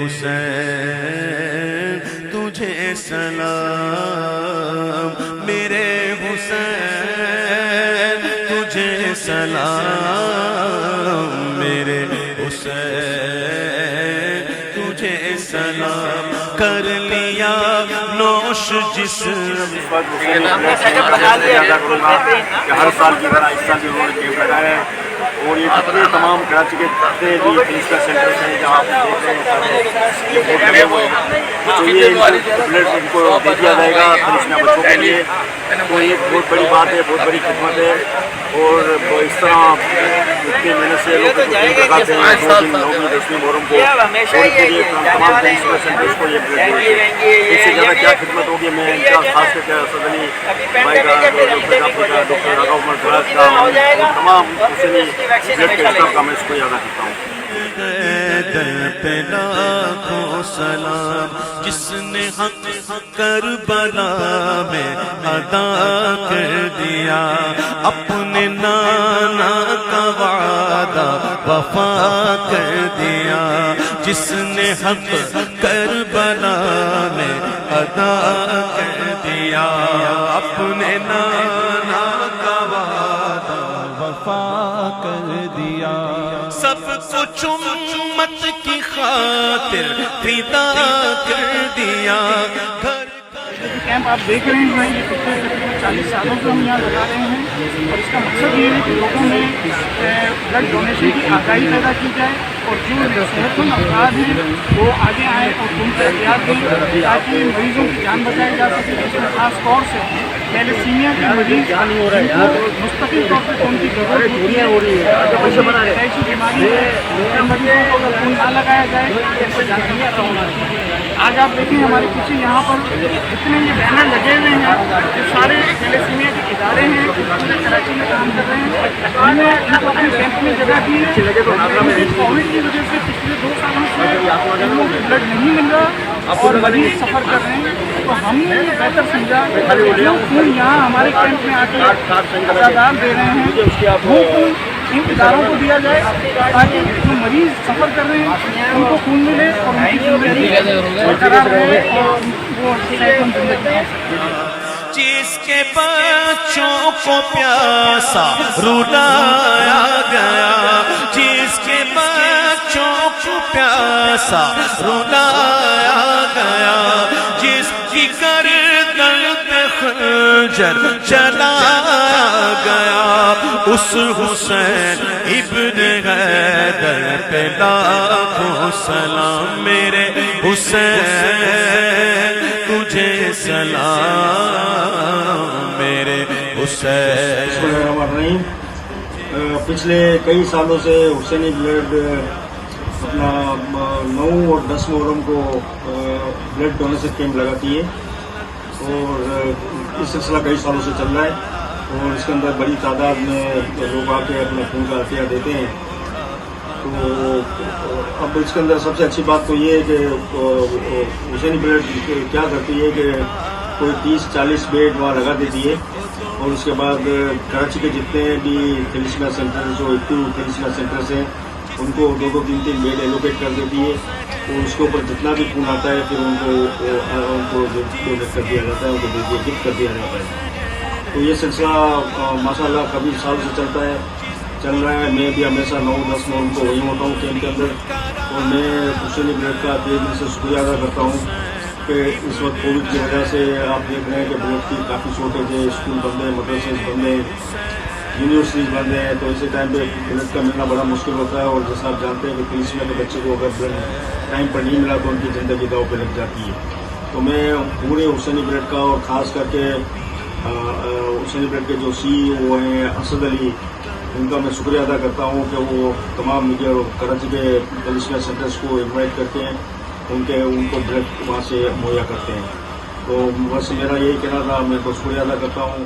حسین تجھے سلام، میرے حسین تجھے سلام، میرے حسین تجھے سلام، کر لیا نوش جسم ہر سال کی طرح اس سال بھی انہوں نے کیمپ لگایا ہے، اور یہ جتنے تمام کراچی کے جتنے بھی فزیکل سینٹرز ہیں جہاں آپ دیکھ رہے ہیں یہ بورڈ لگے ہوئے ہیں، تو یہ بلڈ ان کو دے دیا جائے گا کرشنا بچوں کے لیے، تو یہ بہت بڑی بات ہے، بہت بڑی خدمت ہے، اور اس طرح اتنی محنت سے لوگ کیمپ لگاتے ہیں 2 دن 9ویں 10ویں محرم کو، اور اس کے لیے تمام فزیکل سینٹرز کو یہ بلڈ دے گا۔ اس سے زیادہ کیا خدمت ہوگی، میں ان کا خاص کر کے اسد علی بھائی کا، ڈاکٹر راگھو عمر فراز کا، تمام حسینی بلڈ کے اسٹاف کا میں اس کو یاد کرتا ہوں۔ پہ لاکھوں سلام، جس نے حق کربلا میں ادا کر دیا، اپنے نانا کا وعدہ وفا کر دیا، جس نے حق کربلا میں ادا کر دیا، اپنے نانا کا وعدہ وفا کر دیا، سب کچھ امت کی خاطر فدا کر دیا۔ کیمپ آپ دیکھ رہے ہیں، یہ پچھلے 40 سالوں سے ہم یہاں لگا رہے ہیں، اور اس کا مقصد یہ ہے کہ لوگوں میں بلڈ ڈونیشن کی آگاہی پیدا کی جائے، اور جو صحت مند افراد ہیں وہ آگے آئیں اور ان سے احتیاط دیں تاکہ مریضوں کی جان بچائی جا سکے، جس میں خاص طور سے تھیلیسیمیا کے مریض مستقل طور پہ ان کی ضرورت ہوتی ہے، ایسی بیماری ہے مریضوں کو اگر خون نہ لگایا جائے تو ان سے جان بچائی۔ آج آپ دیکھیں ہمارے پیچھے یہاں پر جتنے یہ بینر لگے ہوئے ہیں یہ سارے تھیلیسیمیا کے ادارے ہیں جو پورے کراچی میں کام کر رہے ہیں، ہم نے ان کو اپنے کیمپ میں جگہ دی ہے۔ کووڈ کی وجہ سے پچھلے 2 سالوں سے ان لوگوں کو بلڈ نہیں مل رہا اور مریض سفر کر رہے ہیں، تو ہم نے یہ بہتر سمجھا جو خون یہاں ہمارے کیمپ میں آ کے عزادار دے رہے ہیں وہ خون ان اداروں کو دیا جائے تاکہ جو مریض سفر کر رہے ہیں ان کو خون ملے اور ان کی زندگی برقرار رہے اور وہ صحت مند زندگی۔ جس کے بچوں کو پیاسا رلایا گیا، جس کے بچوں کو پیاسا رلایا گیا، جس کی گردن پہ خنجر چلایا گیا، اس حسین ابن حیدر پہ لاکھوں سلام، میرے حسین تجھے سلام، میرے حسین۔ پچھلے کئی سالوں سے حسینی بلڈ اپنا 9 اور 10 محرم کو بلڈ ڈونیشن کیمپ لگاتی ہے، اور یہ سلسلہ کئی سالوں سے چل رہا ہے، اور اس کے اندر بڑی تعداد میں لوگ آ کے اپنا خون کا عطیہ دیتے ہیں۔ تو اب اس کے اندر سب سے اچھی بات تو یہ ہے کہ حسینی بلڈ کیا کرتی ہے کہ کوئی 30-40 بیڈ وہاں لگا دیتی ہے، اور اس کے بعد کراچی کے جتنے بھی تھیلیسیمیا سینٹر جو ایکٹیو تھیلیسیمیا سینٹرز ہیں ان کو 2-2, 3-3 بیڈ ایلوکیٹ کر دیتی ہے، اور اس کے اوپر جتنا بھی خون آتا ہے پھر ان کو ڈونیٹ کر دیا جاتا ہے، ان کو گفٹ کر دیا جاتا ہے۔ تو یہ سلسلہ ماشاءاللہ کبھی سال سے چل رہا ہے۔ میں بھی ہمیشہ 9-10 محرم کو وہیں ہوتا ہوں کیمپ کے اندر، اور میں حسینی بلڈ کا تہ دل سے شکریہ ادا کرتا ہوں کہ اس وقت کووڈ کی وجہ سے آپ دیکھ رہے ہیں کہ بلڈ کی کافی شارٹیج ہے، اسکول بند ہیں، مدرسے بند ہیں، یونیورسٹیز بند ہیں، تو اسی ٹائم پہ بلڈ کا ملنا بڑا مشکل ہوتا ہے، اور جیسا آپ جانتے ہیں کہ تھیلیسیمیا کے بچے کو اگر بلڈ ٹائم پر نہیں ملا تو ان کی زندگی داؤ پہ لگ جاتی ہے۔ تو میں پورے حسینی بلڈ کا، اور خاص کر کے حسینی بلڈ کے جو CEO ہیں اسد علی، ان کا میں شکریہ ادا کرتا ہوں کہ وہ تمام میڈیا اور کراچی کے تھیلیسیمیا سینٹرز کو انوائٹ کرتے ہیں، ان کو بلڈ وہاں سے مہیا کرتے ہیں۔ تو بس میرا یہی کہنا تھا، میں تو شکریہ ادا کرتا ہوں۔